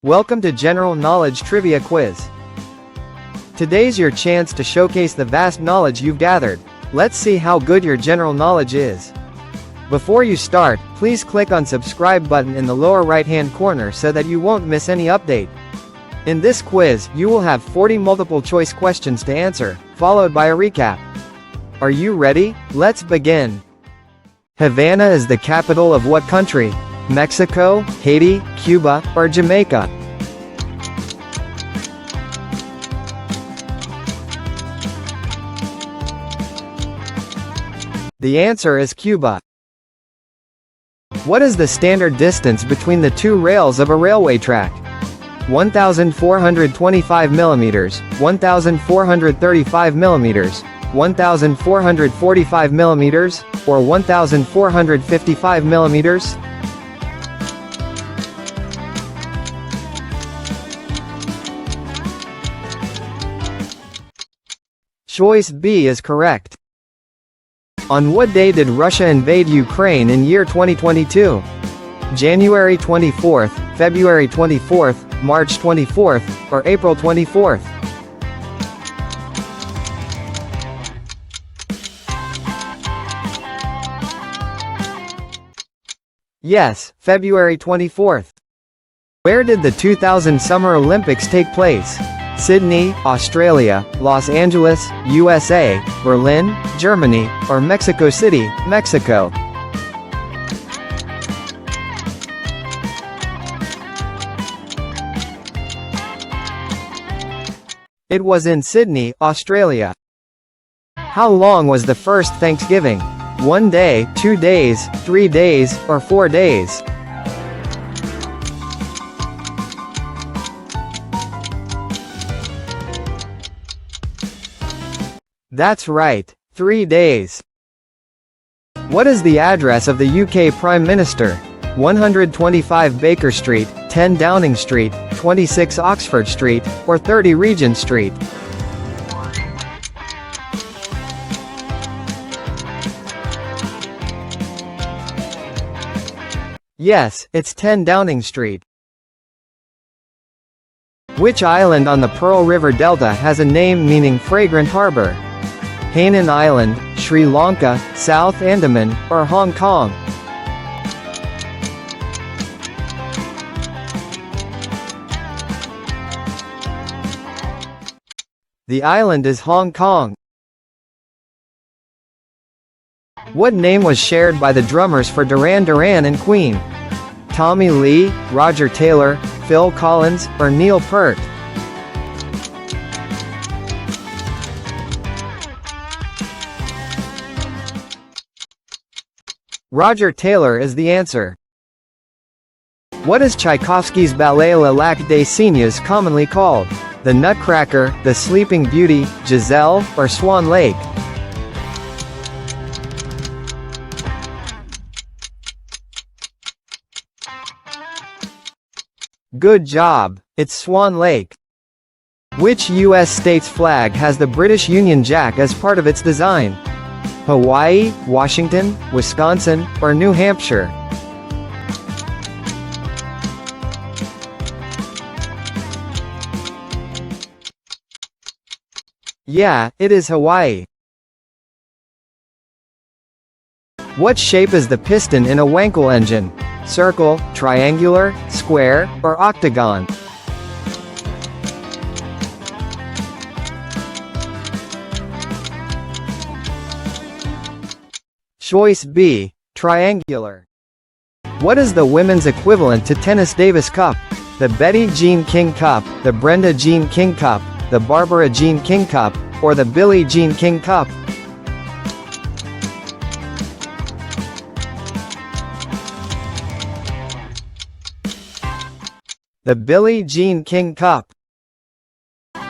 Welcome to General Knowledge Trivia Quiz. Today's your chance to showcase the vast knowledge you've gathered. Let's see how good your general knowledge is. Before you start, please click on subscribe button in the lower right hand corner so that you won't miss any update. In this quiz, you will have 40 multiple choice questions to answer, followed by a recap. Are you ready? Let's begin. Havana is the capital of what country? Mexico, Haiti, Cuba, or Jamaica? The answer is Cuba. What is the standard distance between the two rails of a railway track? 1,425 millimeters, 1,435 millimeters, 1,445 millimeters, or 1,455 millimeters? Choice B is correct. On what day did Russia invade Ukraine in year 2022? January 24th, February 24th, March 24th, or April 24th? Yes, February 24th. Where did the 2000 Summer Olympics take place? Sydney, Australia, Los Angeles, USA, Berlin, Germany, or Mexico City, Mexico? It was in Sydney, Australia. How long was the first Thanksgiving? 1 day, 2 days, 3 days, or 4 days? That's right, 3 days. What is the address of the UK Prime Minister? 125 Baker Street, 10 Downing Street, 26 Oxford Street, or 30 Regent Street? Yes, it's 10 Downing Street. Which island on the Pearl River Delta has a name meaning fragrant harbor? Hainan Island, Sri Lanka, South Andaman, or Hong Kong? The island is Hong Kong. What name was shared by the drummers for Duran Duran and Queen? Tommy Lee, Roger Taylor, Phil Collins, or Neil Peart? Roger Taylor is the answer. What is Tchaikovsky's ballet Le Lac des Cygnes commonly called? The Nutcracker, The Sleeping Beauty, Giselle, or Swan Lake? Good job, it's Swan Lake. Which U.S. state's flag has the British Union Jack as part of its design? Hawaii, Washington, Wisconsin, or New Hampshire? Yeah, it is Hawaii. What shape is the piston in a Wankel engine? Circle, triangular, square, or octagon? Choice B, triangular. What is the women's equivalent to Tennis Davis Cup? The Betty Jean King Cup, the Brenda Jean King Cup, the Barbara Jean King Cup, or the Billie Jean King Cup? The Billie Jean King Cup.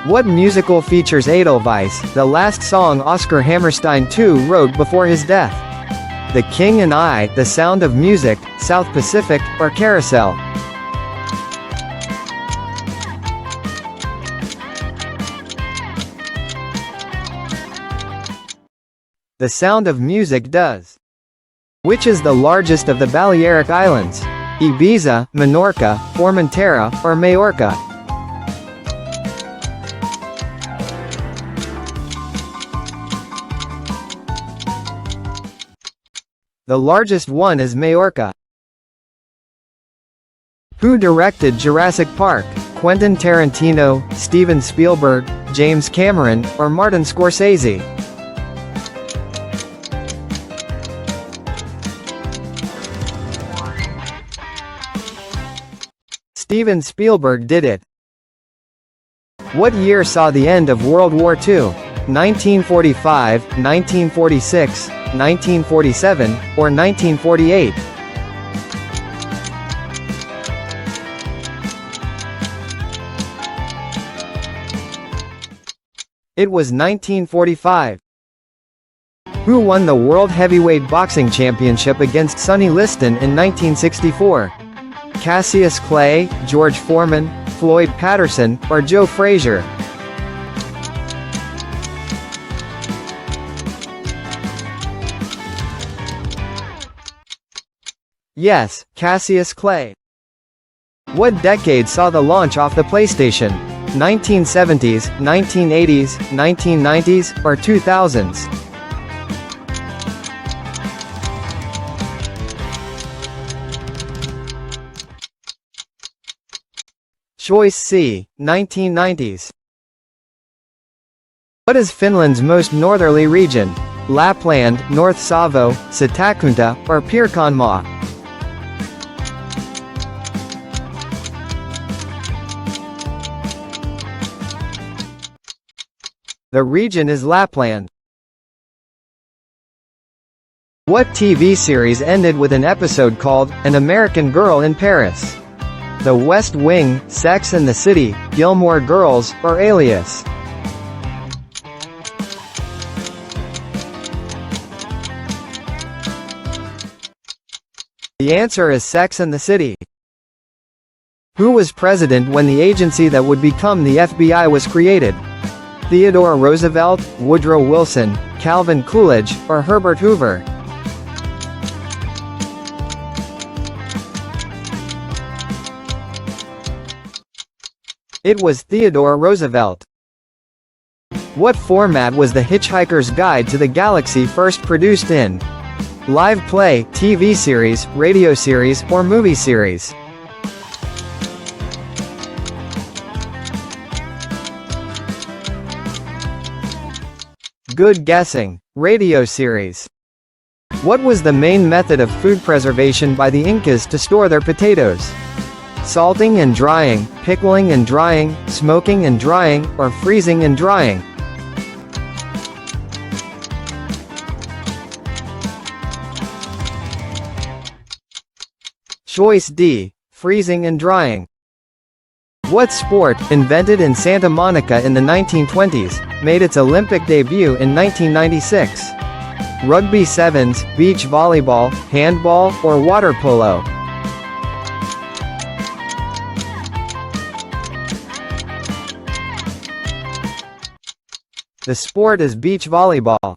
What musical features Edelweiss, the last song Oscar Hammerstein II wrote before his death? The King and I, The Sound of Music, South Pacific, or Carousel? The Sound of Music does. Which is the largest of the Balearic Islands? Ibiza, Menorca, Formentera, or Majorca? The largest one is Majorca. Who directed Jurassic Park? Quentin Tarantino, Steven Spielberg, James Cameron, or Martin Scorsese? Steven Spielberg did it. What year saw the end of World War II? 1945, 1946, 1947, or 1948? It was 1945. Who won the World Heavyweight Boxing Championship against Sonny Liston in 1964? Cassius Clay, George Foreman, Floyd Patterson, or Joe Frazier? Yes, Cassius Clay. What decade saw the launch of the PlayStation? 1970s, 1980s, 1990s, or 2000s? Choice C, 1990s. What is Finland's most northerly region? Lapland, North Savo, Satakunta, or Pirkanmaa? The region is Lapland. What TV series ended with an episode called An American Girl in Paris? The West Wing, Sex and the City, Gilmore Girls, or Alias? The answer is Sex and the City. Who was president when the agency that would become the FBI was created? Theodore Roosevelt, Woodrow Wilson, Calvin Coolidge, or Herbert Hoover? It was Theodore Roosevelt. What format was The Hitchhiker's Guide to the Galaxy first produced in? Live play, TV series, radio series, or movie series? Good guessing. Radio series. What was the main method of food preservation by the Incas to store their potatoes? Salting and drying, pickling and drying, smoking and drying, or freezing and drying? Choice D, freezing and drying. What sport, invented in Santa Monica in the 1920s, made its Olympic debut in 1996? Rugby sevens, beach volleyball, handball, or water polo? The sport is beach volleyball.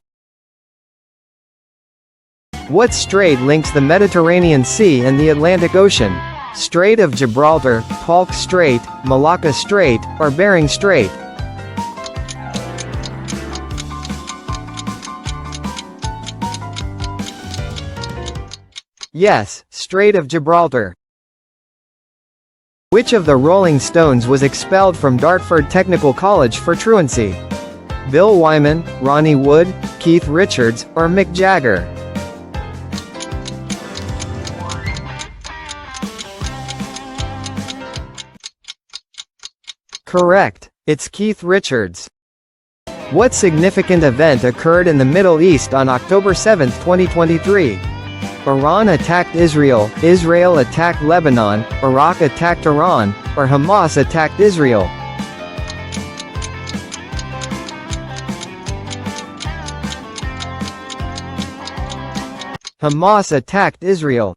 What strait links the Mediterranean Sea and the Atlantic Ocean? Strait of Gibraltar, Palk Strait, Malacca Strait, or Bering Strait? Yes, Strait of Gibraltar. Which of the Rolling Stones was expelled from Dartford Technical College for truancy? Bill Wyman, Ronnie Wood, Keith Richards, or Mick Jagger? Correct. It's Keith Richards. What significant event occurred in the Middle East on October 7, 2023? Iran attacked Israel, Israel attacked Lebanon, Iraq attacked Iran, or Hamas attacked Israel? Hamas attacked Israel.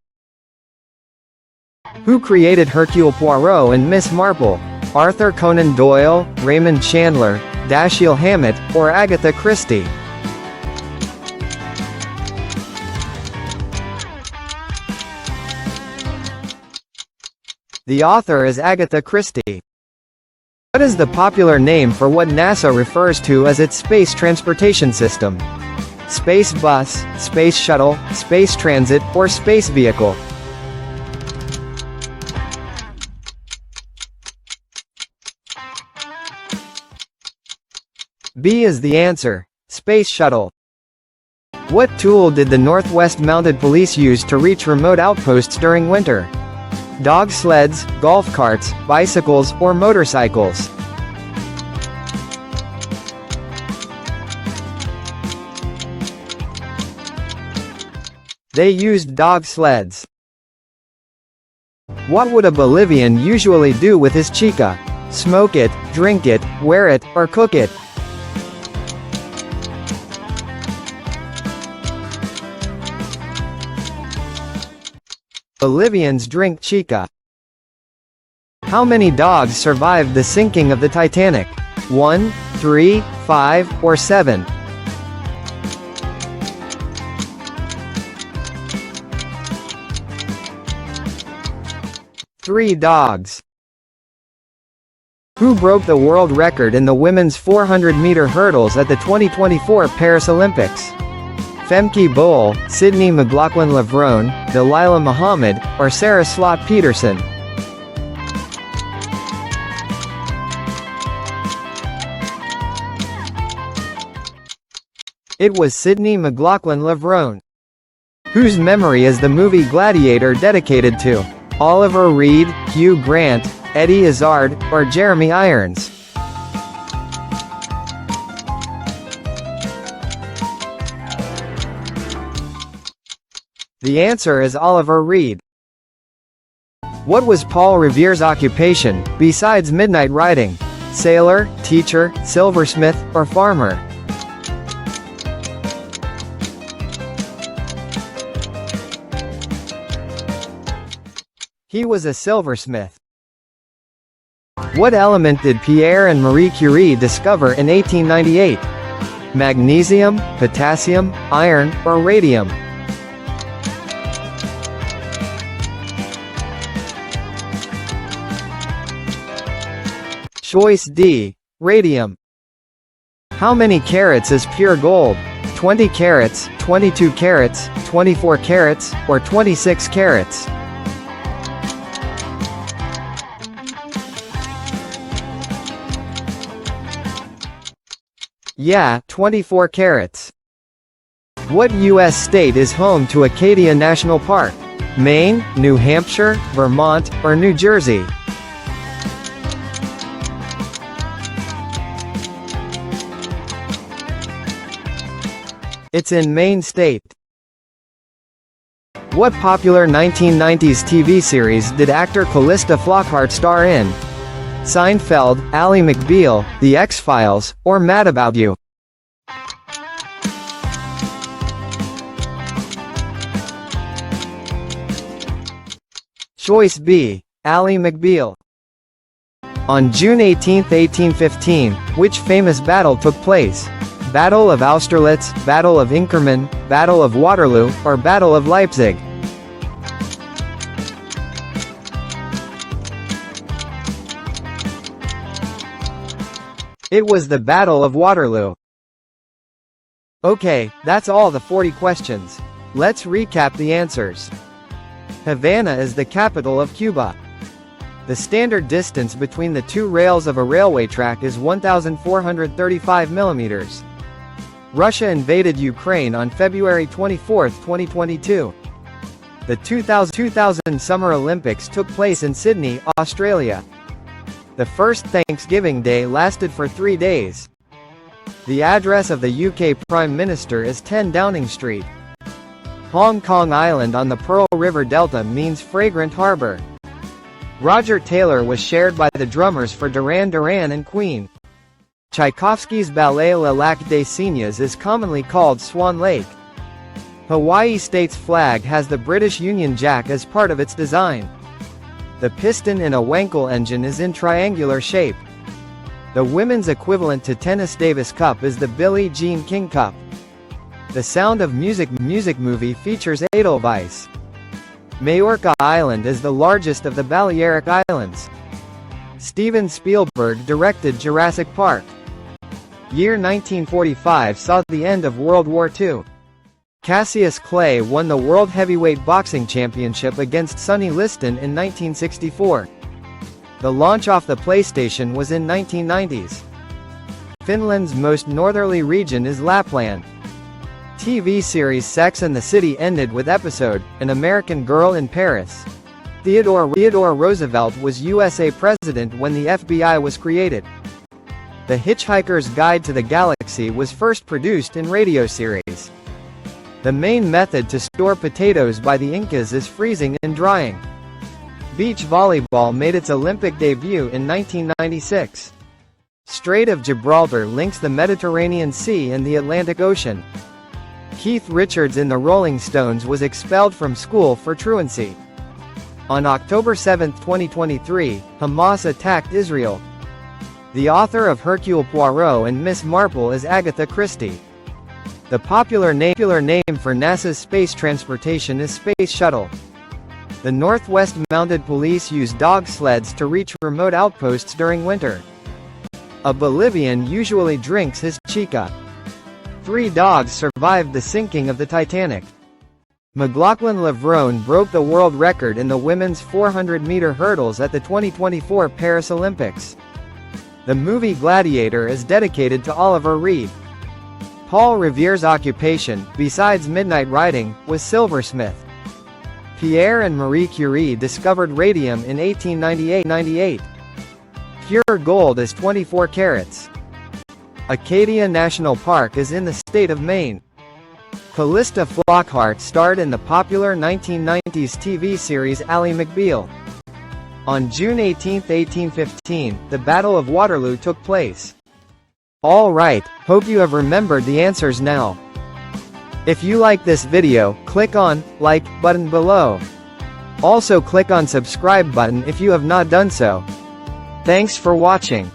Who created Hercule Poirot and Miss Marple? Arthur Conan Doyle, Raymond Chandler, Dashiell Hammett, or Agatha Christie? The author is Agatha Christie. What is the popular name for what NASA refers to as its space transportation system? Space bus, space shuttle, space transit, or space vehicle? B is the answer. Space shuttle. What tool did the Northwest Mounted Police use to reach remote outposts during winter? Dog sleds, golf carts, bicycles, or motorcycles? They used dog sleds. What would a Bolivian usually do with his chica? Smoke it, drink it, wear it, or cook it? Bolivians drink chica. How many dogs survived the sinking of the Titanic? 1, 3, 5, or 7? Three dogs. Who broke the world record in the women's 400-meter hurdles at the 2024 Paris Olympics? Femke Bol, Sydney McLaughlin-Levrone, Delilah Muhammad, or Sarah Slot Peterson? It was Sydney McLaughlin-Levrone. Whose memory is the movie Gladiator dedicated to? Oliver Reed, Hugh Grant, Eddie Izzard, or Jeremy Irons? The answer is Oliver Reed. What was Paul Revere's occupation, besides midnight riding? Sailor, teacher, silversmith, or farmer? He was a silversmith. What element did Pierre and Marie Curie discover in 1898? Magnesium, potassium, iron, or radium? Choice D. Radium. How many carats is pure gold? 20 carats, 22 carats, 24 carats, or 26 carats? Yeah, 24 carats. What U.S. state is home to Acadia National Park? Maine, New Hampshire, Vermont, or New Jersey? It's in Maine state. What popular 1990s TV series did actor Callista Flockhart star in? Seinfeld, Ally McBeal, The X-Files, or Mad About You? Choice B. Ally McBeal. On June 18, 1815, which famous battle took place? Battle of Austerlitz, Battle of Inkerman, Battle of Waterloo, or Battle of Leipzig? It was the Battle of Waterloo. Okay, that's all the 40 questions. Let's recap the answers. Havana is the capital of Cuba. The standard distance between the two rails of a railway track is 1,435 millimeters. Russia invaded Ukraine on February 24, 2022. The 2000 Summer Olympics took place in Sydney, Australia. The first Thanksgiving Day lasted for 3 days. The address of the UK Prime Minister is 10 Downing Street. Hong Kong Island on the Pearl River Delta means fragrant harbor. Roger Taylor was shared by the drummers for Duran Duran and Queen. Tchaikovsky's ballet Le Lac des Cygnes is commonly called Swan Lake. Hawaii State's flag has the British Union Jack as part of its design. The piston in a Wankel engine is in triangular shape. The women's equivalent to Tennis Davis Cup is the Billie Jean King Cup. The Sound of Music movie features Edelweiss. Majorca Island is the largest of the Balearic Islands. Steven Spielberg directed Jurassic Park. Year 1945 saw the end of World War II. Cassius Clay won the World Heavyweight Boxing Championship against Sonny Liston in 1964. The launch off the PlayStation was in 1990s. Finland's most northerly region is Lapland. TV series Sex and the City ended with episode, An American Girl in Paris. Theodore Roosevelt was USA President when the FBI was created. The Hitchhiker's Guide to the Galaxy was first produced in radio series. The main method to store potatoes by the Incas is freezing and drying. Beach volleyball made its Olympic debut in 1996. Strait of Gibraltar links the Mediterranean Sea and the Atlantic Ocean. Keith Richards in the Rolling Stones was expelled from school for truancy. On October 7, 2023, Hamas attacked Israel. The author of Hercule Poirot and Miss Marple is Agatha Christie. The popular name for NASA's space transportation is Space Shuttle. The Northwest Mounted Police use dog sleds to reach remote outposts during winter. A Bolivian usually drinks his chica. 3 dogs survived the sinking of the Titanic. McLaughlin Levrone broke the world record in the women's 400-meter hurdles at the 2024 Paris Olympics. The movie Gladiator is dedicated to Oliver Reed. Paul Revere's occupation, besides midnight riding, was silversmith. Pierre and Marie Curie discovered radium in 1898. Pure gold is 24 carats. Acadia National Park is in the state of Maine. Callista Flockhart starred in the popular 1990s TV series Ally McBeal. On June 18, 1815, the Battle of Waterloo took place. Alright, hope you have remembered the answers now. If you like this video, click on like button below. Also click on subscribe button if you have not done so. Thanks for watching.